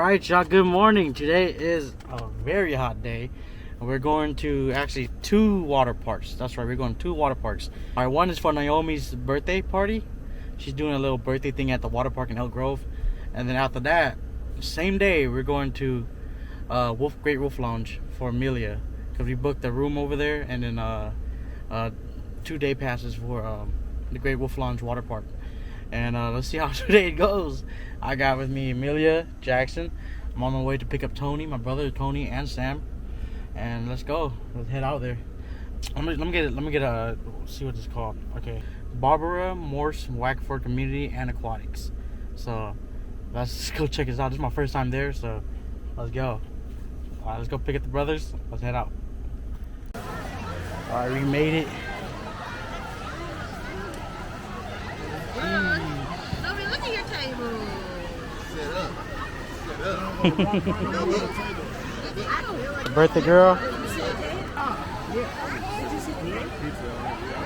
Alright y'all, good morning. Today is a very hot day. We're going to actually 2 water parks. That's right, we're going to 2 water parks. Alright, one is for Naomi's birthday party. She's doing a little birthday thing at the water park in Elk Grove. And then after that, same day, we're going to Great Wolf Lounge for Amelia. Because we booked a room over there and then 2-day passes for the Great Wolf Lounge water park. And let's see how today it goes. I got with me Amelia, Jackson. I'm on my way to pick up Tony, my brother Tony, and Sam. And let's go. Let's head out there. Let me get see what this is called. Okay, Barbara Morse Wackford Community and Aquatics. So let's go check this out. This is my first time there, so let's go. Alright, let's go pick up the brothers. Let's head out. Alright, we made it. Look at your table. The birthday girl. We're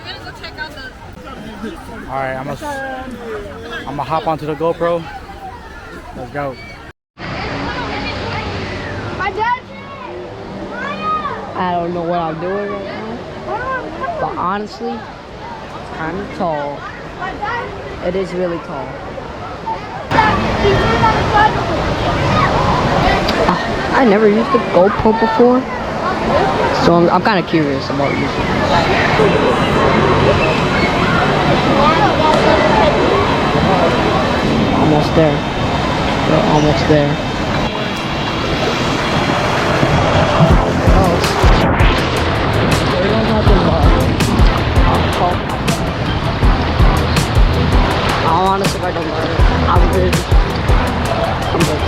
gonna go check out the. Alright, I'm gonna hop onto the GoPro. Let's go. I don't know what I'm doing right now, but honestly, it's kind of tall. It is really tall. I never used the GoPro before, so I'm kind of curious about using it. Almost there. We're almost there. Honestly, if I don't learn it, I'm good. I'm good.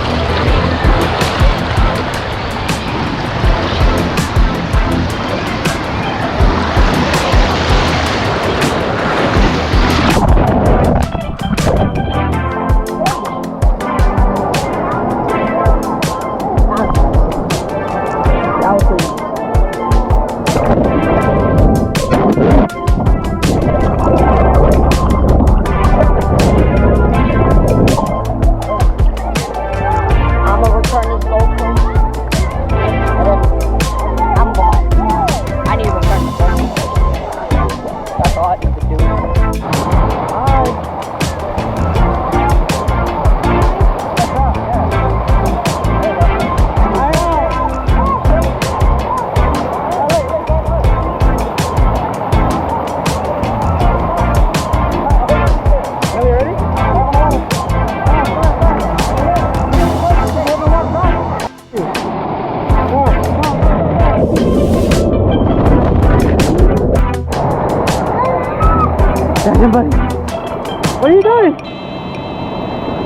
What are you doing?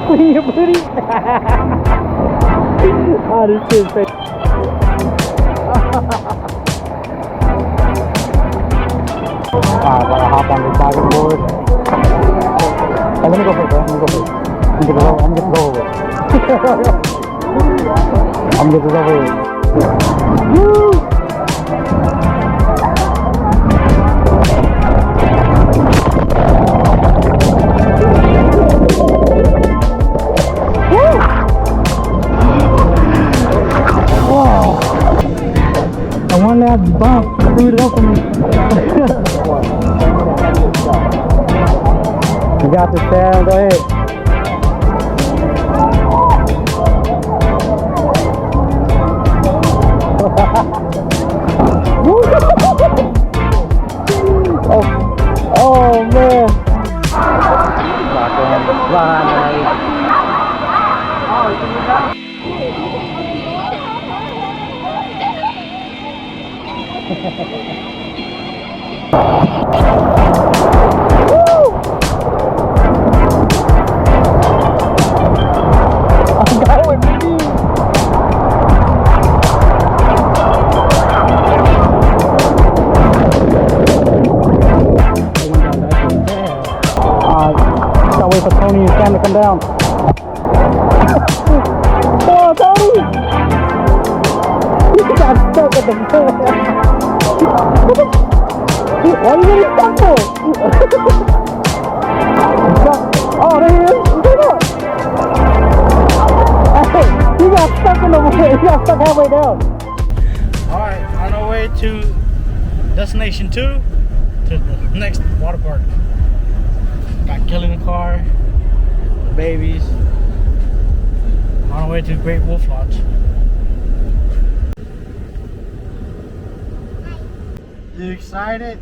Clean your booty? Oh, this kid's face. Alright, gotta hop on this diving board. Hey, let me go first, bro. Let me go first. I'm gonna get this over with. I'm gonna get this over with. Woo! One last bump, screwed it up for me. You got this, Sam. Go ahead. oh man. Gotta wait for Tony and Sam to come down. Oh, Tony! You got stuck at the Why are you getting stuck for? Oh, there he is. Hey, you got way. You got stuck halfway down. Alright, on our way to destination 2 to the next water park. Got Kelly in the car, the babies. On our way to Great Wolf Lodge. You excited?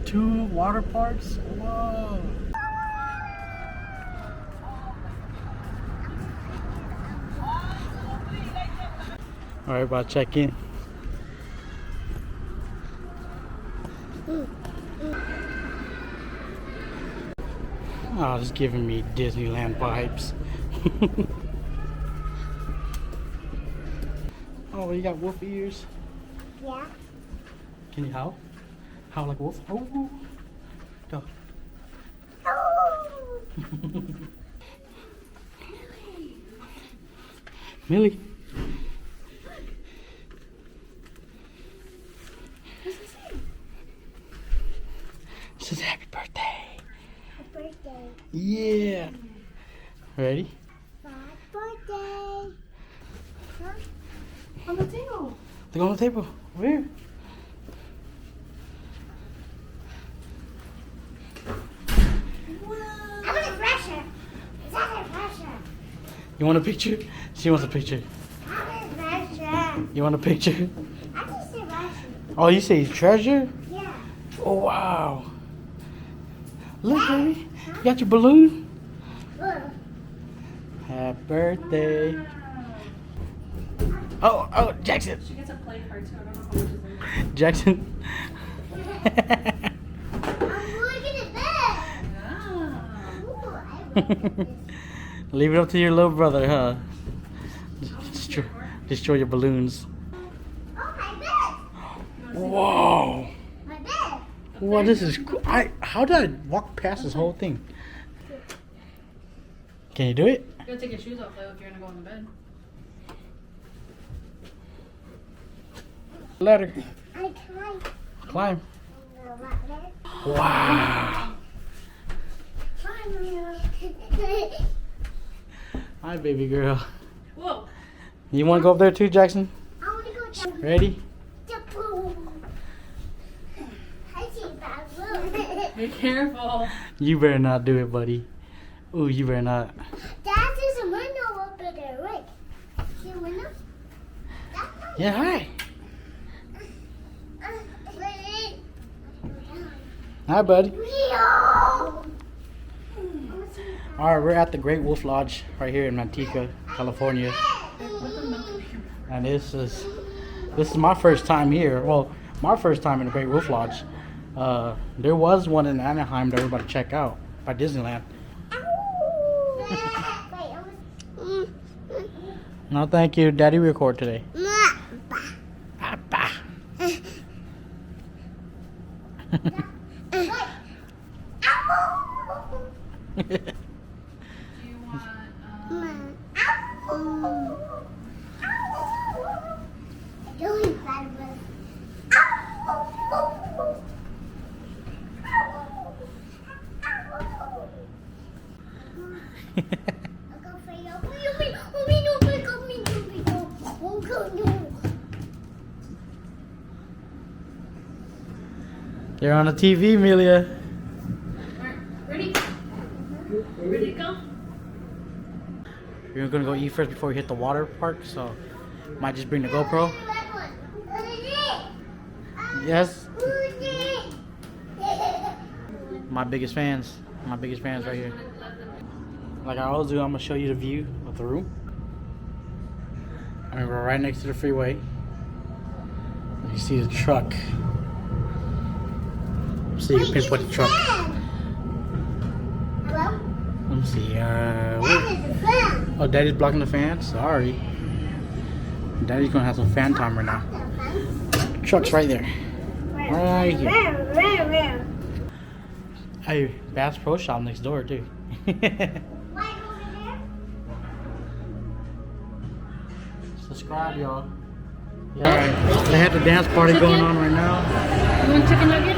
2 water parks? Whoa! Alright, about to check in. Oh, it's giving me Disneyland vibes. Oh, you got wolf ears? Yeah. Can you howl? Howl like a wolf? Oh, go. Millie. It says happy birthday. Happy birthday. Yeah. Ready? Happy birthday. Huh? On the table. They go on the table. Over here. I want a pressure. Is that a pressure? You want a picture? She wants a picture. I want a pressure. You want a picture? I just said pressure. Oh, you say treasure? Yeah. Oh, wow. Look, baby. You got your balloon? Look. Happy birthday. Oh, Jackson. She gets a play card too. I don't know how much is in it. Jackson. I'm looking at this. Ah. Ooh, I like this. Leave it up to your little brother, huh? Destroy your balloons. Oh, my bed. Whoa. My bed. Wow, this is cool. How did I walk past this whole thing? Can you do it? You gotta take your shoes off though if you're gonna go in the bed. Ladder. I can't. Climb. Hi, Wow. Mia. Hi, baby girl. Whoa. You want to go up there too, Jackson? I want to go down. Ready? The pool. I see that blue. Be careful. You better not do it, buddy. Ooh, you better not. That is a window over there, right? See a window? That's not Yeah, hi. Wait. Hi, buddy. Leo. All right, we're at the Great Wolf Lodge right here in Manteca, California. And this is my first time here. Well, my first time in the Great Wolf Lodge. There was one in Anaheim that we're about to check out by Disneyland. No, thank you. Daddy record today. Appa. Do you want You're on the TV, Amelia. Alright, ready? Ready to go? We're gonna go eat first before we hit the water park, so might just bring the GoPro. Yes, my biggest fans right here. Like I always do, I'm gonna show you the view of the room. I mean, we're right next to the freeway. You see the truck. See, you can pinpoint the truck. Hello? Let me see. That is a fan. Oh, Daddy's blocking the fan. Sorry. Daddy's gonna have some fan time right now. Truck's right there. Right here. Where? Hey, Bass Pro Shop next door too. Why over there? Subscribe, y'all. Yeah, alright. They had the dance party going on right now. You want chicken nugget?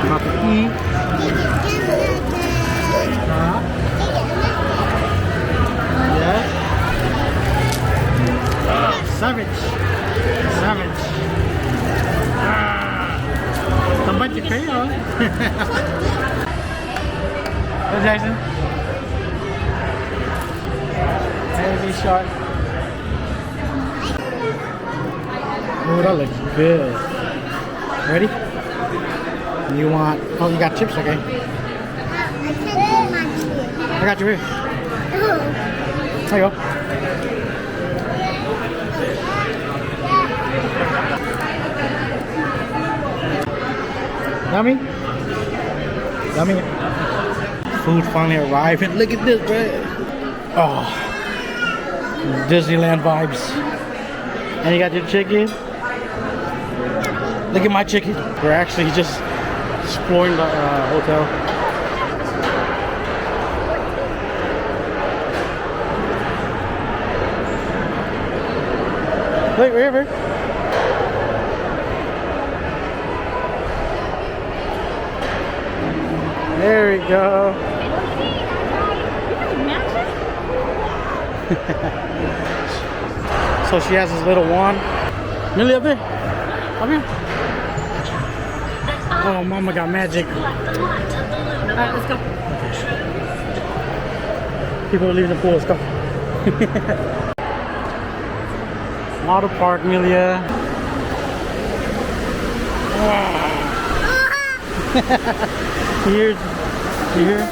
About to eat. Huh? Yeah. Go Jackson. Heavy shark. Oh, that looks good. Ready? You want? Oh, you got chips, okay? I can't do my chips. I got you here. There you go. Yummy? Yummy? Food finally arrived and look at this, bro. Oh, Disneyland vibes. And you got your chicken. Look at my chicken. We're actually just exploring the hotel. Look, river. There we go. So she has this little wand. Millie, up there. Up here. Oh, mama got magic. Alright, let's go. People are leaving the pool. Let's go. Water park, Amelia. Here. Here.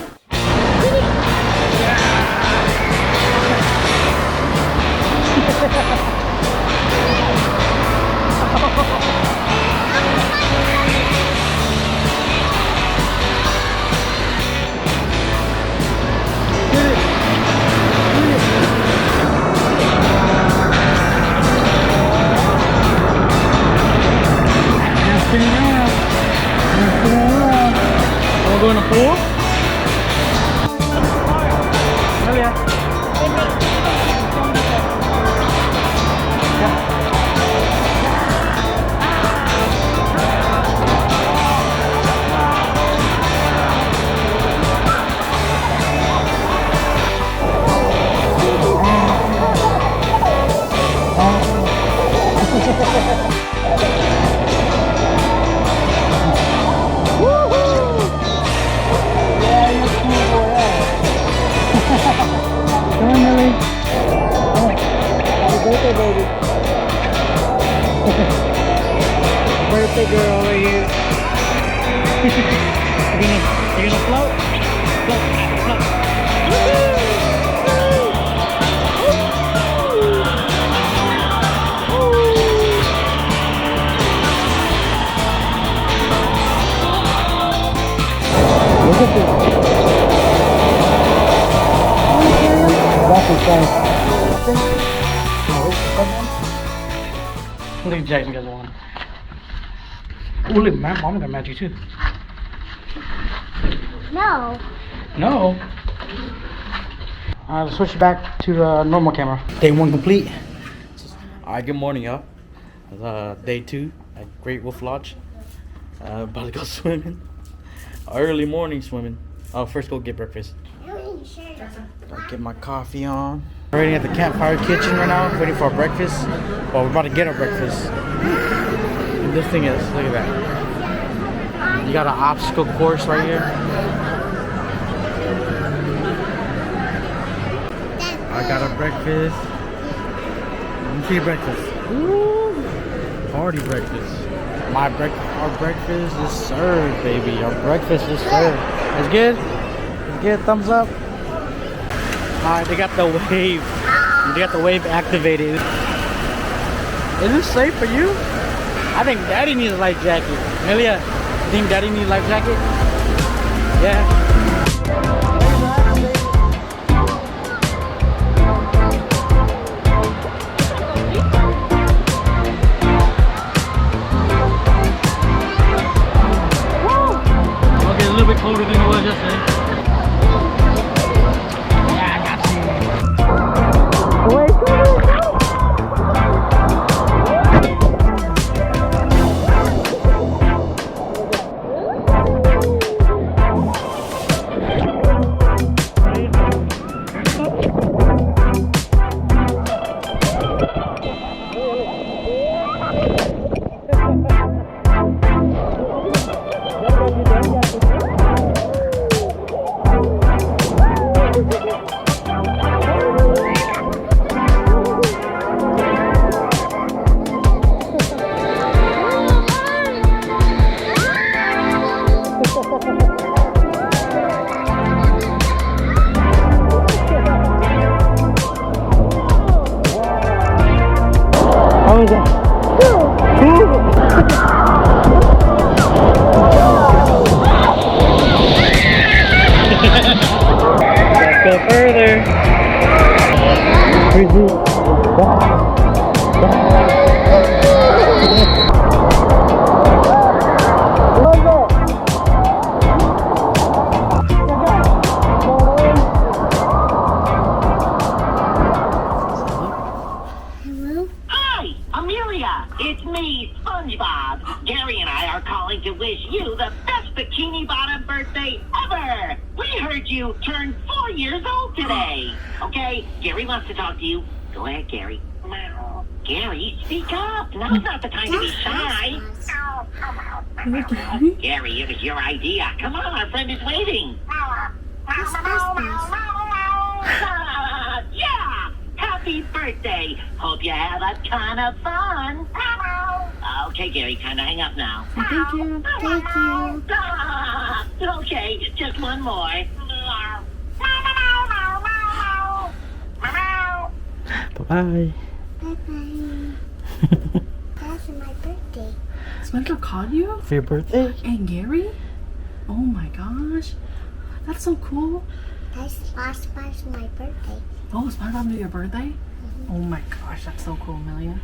Wanna go in the pool? Hell yeah. Birthday girl over here. you gonna float? Float, float. Look at this. That's insane. Look at Jackson got one. Oh, look, mama got magic too. No. No. Let's switch back to the normal camera. Day 1 complete. Alright, good morning, y'all. Day 2 at Great Wolf Lodge. About to go swimming. Early morning swimming. Oh, first go get breakfast. I'll get my coffee on. We're waiting at the campfire kitchen right now, waiting for our breakfast. Well, we're about to get our breakfast. And this thing is, look at that. You got an obstacle course right here. I got our breakfast. Let me see your breakfast. Ooh, party breakfast. Our breakfast is served, baby. Our breakfast is served. It's good? It's good? Thumbs up? Alright, they got the wave. They got the wave activated. Is this safe for you? I think Daddy needs a life jacket. Amelia, you think Daddy needs a life jacket? Yeah. Okay, a little bit colder than it was yesterday. Hello? Hi, Amelia. It's me, SpongeBob. Gary and I are calling to wish you the best Bikini Bottom birthday ever. We heard you turned 4 years old today. Okay, Gary wants to talk to you. Go ahead, Gary. Gary, speak up. Now's not the time to be shy. Gary, it was your idea. Come on, our friend is waiting. Yeah! Happy birthday! Hope you have a ton of fun. Okay, Gary, time to hang up now. Thank you. Thank you. Okay, just one more. Bye-bye. Bye-bye. That's my birthday. Spencer called you? For your birthday? And Gary? Oh my gosh. That's so cool. That's last month's my birthday. Oh, SpongeBob knew your birthday? Oh my gosh, that's so cool, Amelia.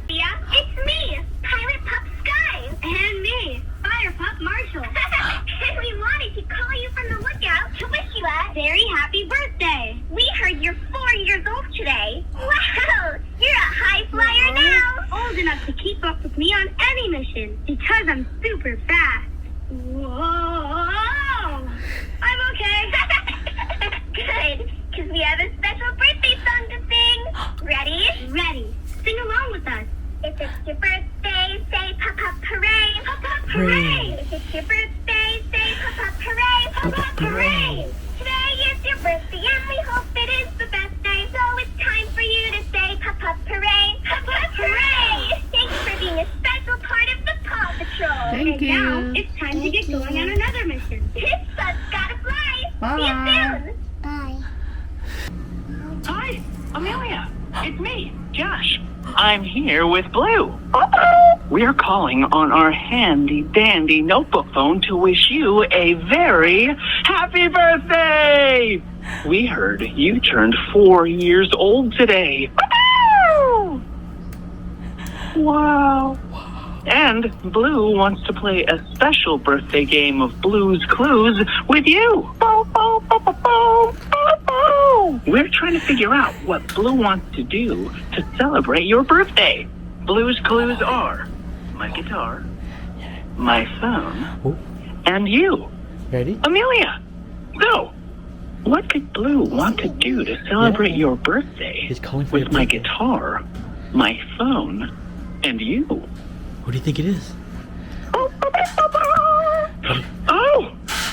Yeah, it's me, Pirate Pup Sky. And me, Fire Pup Marshall. And we wanted to call you from the lookout to wish you a very happy birthday. We heard you're 4 years old today. Wow, you're a high flyer now. Old enough to keep up with me on any mission because I'm super fast. Whoa, I'm okay. Good, because we have a special birthday song to sing. Ready? Ready. Sing along with us. If it's your birthday, say pop pop hooray, pop pop hooray. If it's your birthday, say pop pop hooray, pop pop hooray. Today is your birthday and we hope it is the best day. So it's time for you to say pop pop hooray, pop pop hooray. Thanks for being a special part of the Paw Patrol. Thank you. Now it's time to get going on another mission. This bus gotta fly. See you soon. Bye. Hi, Amelia. It's me, Josh. I'm here with Blue. We're calling on our handy-dandy notebook phone to wish you a very happy birthday! We heard you turned 4 years old today. Wow. And Blue wants to play a special birthday game of Blue's Clues with you. We're trying to figure out what Blue wants to do to celebrate your birthday. Blue's Clues are my guitar, my phone, and you. Ready? Amelia. So, what could Blue want to do to celebrate your birthday He's calling for with your my birthday. guitar, my phone, and you? What do you think it is? Oh,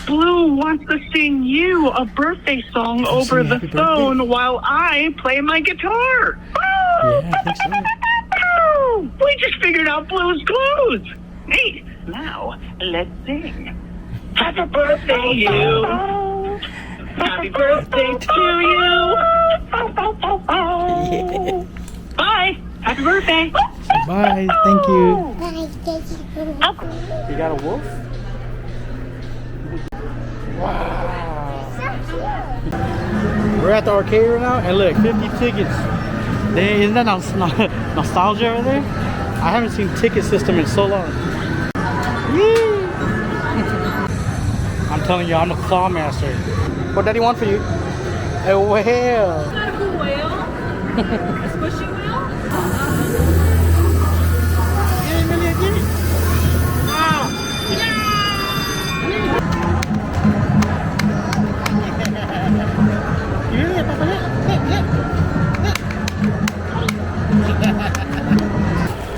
Blue wants to sing you a birthday song over sing the happy birthday? phone while I play my guitar. Yeah, I think so. We just figured out Blue's Clues. Neat. Now, let's sing. Happy birthday, you. Happy birthday to you. Yeah. Bye. Happy birthday. Bye. Thank you. Bye. Thank you. You got a wolf? Wow. We're at the arcade right now, and look, 50 tickets. Dang, isn't that nostalgia right there? I haven't seen ticket system in so long. Yee. I'm telling you, I'm a claw master. What Daddy want for you? A whale. Not a whale. A squishy whale?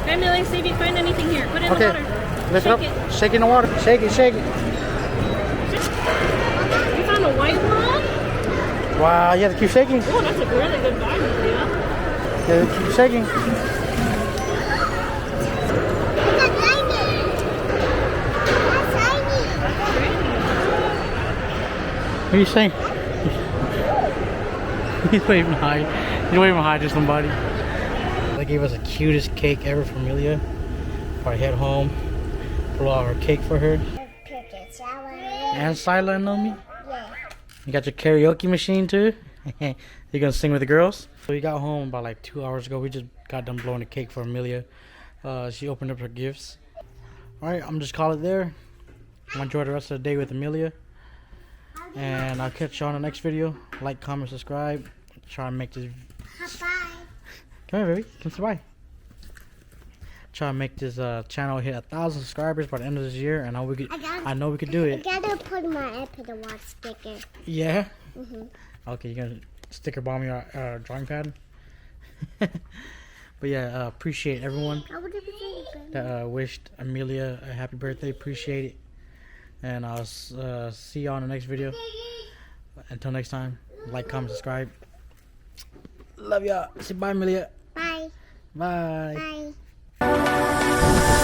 Hey, Millie, see if you find anything here. Put it in Okay, the water. lift it up. Shake it. Shake it in the water. Shake it, shake it. You found a white one? Wow, you have to keep shaking. Oh, that's a really good bag, Millie. You have to keep shaking. What are you saying? He's waving hi. He's waving hi to somebody. They gave us the cutest cake ever for Amelia. Probably head home, blow out our cake for her. And Sila and Nomi. Yeah. You got your karaoke machine too? You gonna sing with the girls? So we got home about like 2 hours ago. We just got done blowing the cake for Amelia. She opened up her gifts. Alright, I'm just call it there. I'm gonna enjoy the rest of the day with Amelia. And I'll catch you on the next video. Like, comment, subscribe. Try to make this. Bye. Come here, baby. Come say bye. Try to make this channel hit 1,000 subscribers by the end of this year. And I know we could do it. I gotta put my Apple Watch sticker. Yeah. Mhm. Okay, you gonna sticker bomb your drawing pad? But yeah, appreciate everyone that wished Amelia a happy birthday. Appreciate it. And I'll see you on the next video. Until next time, like, comment, subscribe. Love y'all. Say bye, Amelia. Bye. Bye. Bye.